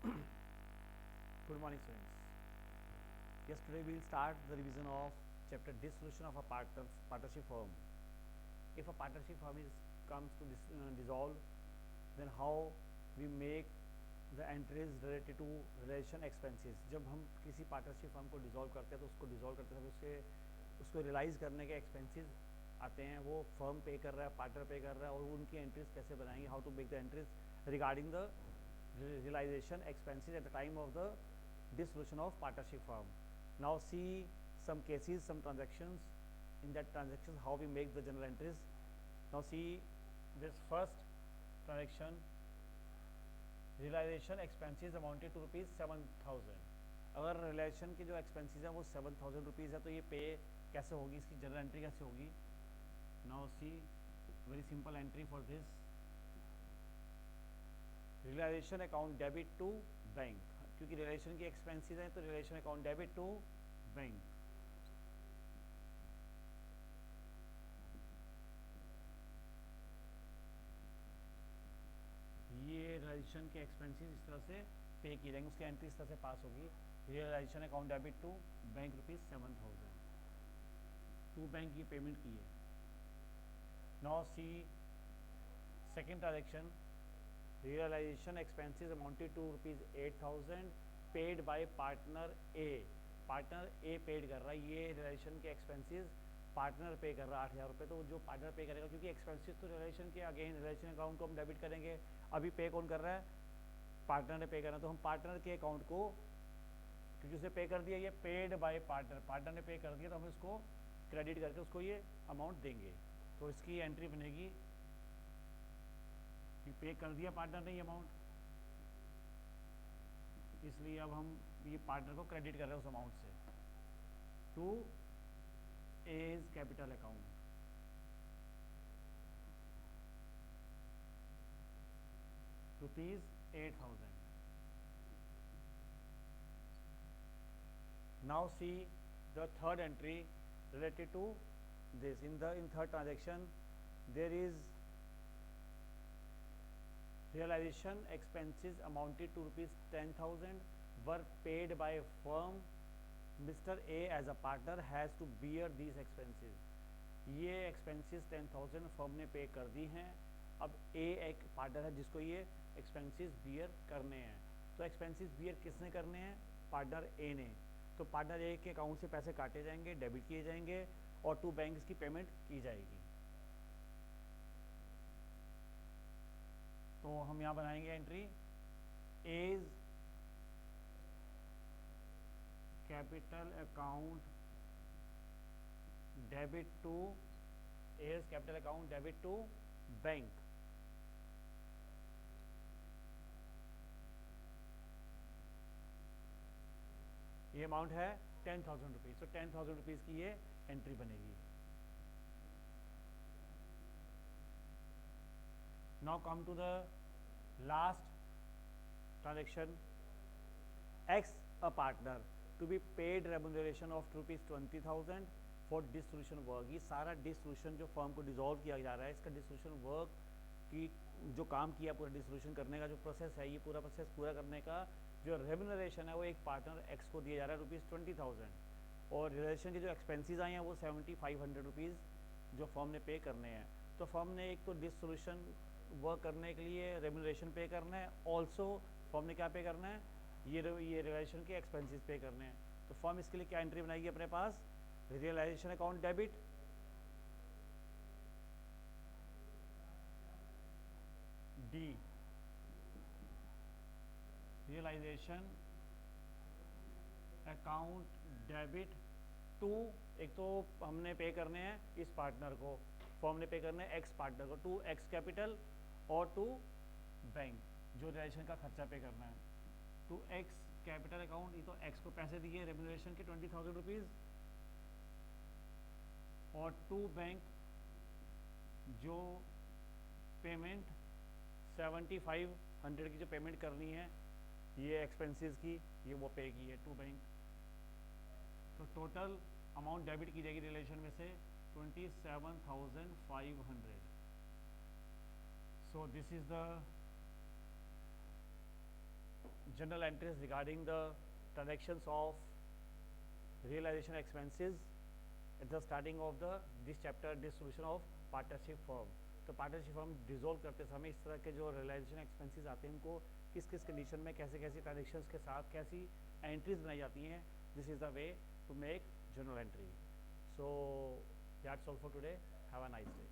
Good morning, students. Yes, today we will start the revision of chapter dissolution of a partnership firm. If a partnership firm comes to dissolve, then how we make the entries related to relation expenses. जब हम किसी partnership firm को dissolve करते हैं तो उसको dissolve करते समय उसको रियलाइज़ करने के एक्सपेंसेस आते हैं, वो फर्म पे कर रहा है, पार्टनर पे कर रहा है, और उनकी एंट्रीज कैसे बनाएंगे, how to make the entries regarding the realization expenses at the time of the dissolution of partnership firm. Now see some cases, some transactions. In that transactions, how we make the journal entries. Now see this first transaction. Realization expenses amounted to ₹7,000. अगर relation के जो expenses हैं वो ₹7,000 है तो ये पे कैसे होगी, इसकी जनरल एंट्री कैसे होगी. Now see very simple entry for this. Realisation account debit to bank, क्योंकि रिलेशन की एक्सपेंसेस हैं तो realisation account debit to bank. ये रियलाइजेशन के एक्सपेंसेस इस तरह से पे किए जाएंगे, उसकी एंट्री इस तरह से पास होगी. Realisation account debit to bank ₹7,000. To bank की पेमेंट की है. Now see second transaction. Realisation expenses amounted to ₹8,000 paid by partner A. Partner A paid कर रहा है, ये रियलाइजेशन के एक्सपेंसेस पार्टनर पे कर रहा है ₹8,000. तो जो पार्टनर पे करेगा, क्योंकि एक्सपेंसेस तो रिलेशन के अगेन रिलेशन अकाउंट को हम डेबिट करेंगे. अभी पे कौन कर रहा है, पार्टनर ने पे करना, तो हम पार्टनर के अकाउंट को, क्योंकि उसे पे कर दिया, ये पेड बाय पार्टनर, पार्टनर ने पे कर दिया तो हम इसको क्रेडिट करके उसको ये अमाउंट देंगे. तो इसकी एंट्री बनेगी कि पे कर दिया पार्टनर ने ये अमाउंट, इसलिए अब हम ये पार्टनर को क्रेडिट कर रहे हैं उस अमाउंट से to A's capital account. ₹8,000. Now see the third entry related to this. In third transaction there is realization expenses amounted to ₹10,000 were paid by firm. Mr. A as a partner has to bear these expenses. ये expenses 10,000 firm ने पे कर दी हैं. अब ए एक partner है जिसको ये एक्सपेंसेस बियर करने हैं. तो एक्सपेंसेस बियर किसने करने हैं, पार्टनर ए ने. तो पार्टनर ए के अकाउंट से पैसे काटे जाएंगे, डेबिट किए जाएंगे और टू बैंक्स की पेमेंट की जाएगी. तो हम यहाँ बनाएंगे entry A's capital account debit to A's capital account debit to bank. ये अमाउंट है ₹10,000. तो ₹10,000 की ये एंट्री बनेगी. Now come to the last transaction. X a partner to be paid remuneration of ₹20,000 for dissolution work. ये सारा dissolution जो firm को डिसॉल्व किया जा रहा है, इसका डिसोल्यूशन वर्क की जो काम किया, पूरा डिसोल्यूशन करने का जो प्रोसेस है, ये पूरा प्रोसेस पूरा करने का जो रेम्यूनरेशन है वो एक पार्टनर एक्स को दिया जा रहा है ₹20,000. और रिलेशन के जो एक्सपेंसेस आए हैं वो ₹7,500 जो फर्म ने पे करने हैं. तो फर्म ने एक तो डिसोल्यूशन वर्क करने के लिए रेम्यूनरेशन पे करना है, ऑल्सो फर्म ने क्या पे करना है, ये रिलेशन के एक्सपेंसेस पे करने हैं. तो फर्म इसके लिए क्या एंट्री बनाएगी अपने पास, realisation account debit D. Realisation account debit to, एक तो हमने पे करने हैं इस पार्टनर को, फर्म ने पे करने हैं एक्स पार्टनर को, टू एक्स कैपिटल और टू बैंक जो रिलेशन का खर्चा पे करना है. टू एक्स कैपिटल अकाउंट, ये तो एक्स को पैसे दिए रेम्यूनरेशन के ₹20,000 और टू बैंक जो पेमेंट 7,500 की जो पेमेंट करनी है ये एक्सपेंसेस की, ये वो पे की है टू बैंक. तो टोटल अमाउंट डेबिट की जाएगी रिलेशन में से 27,500. So this is the general entries regarding the transactions of realization expenses at the starting of the this chapter dissolution of partnership firm. तो पार्टनरशिप फर्म डिसॉल्व करते समय इस तरह के जो रियलाइजेशन एक्सपेंसेस आते हैं उनको किस किस कंडीशन में कैसे कैसे ट्रांजेक्शन्स के साथ कैसी एंट्रीज बनाई जाती हैं, this is the way to make journal entry. So that's all for today. Have a nice day.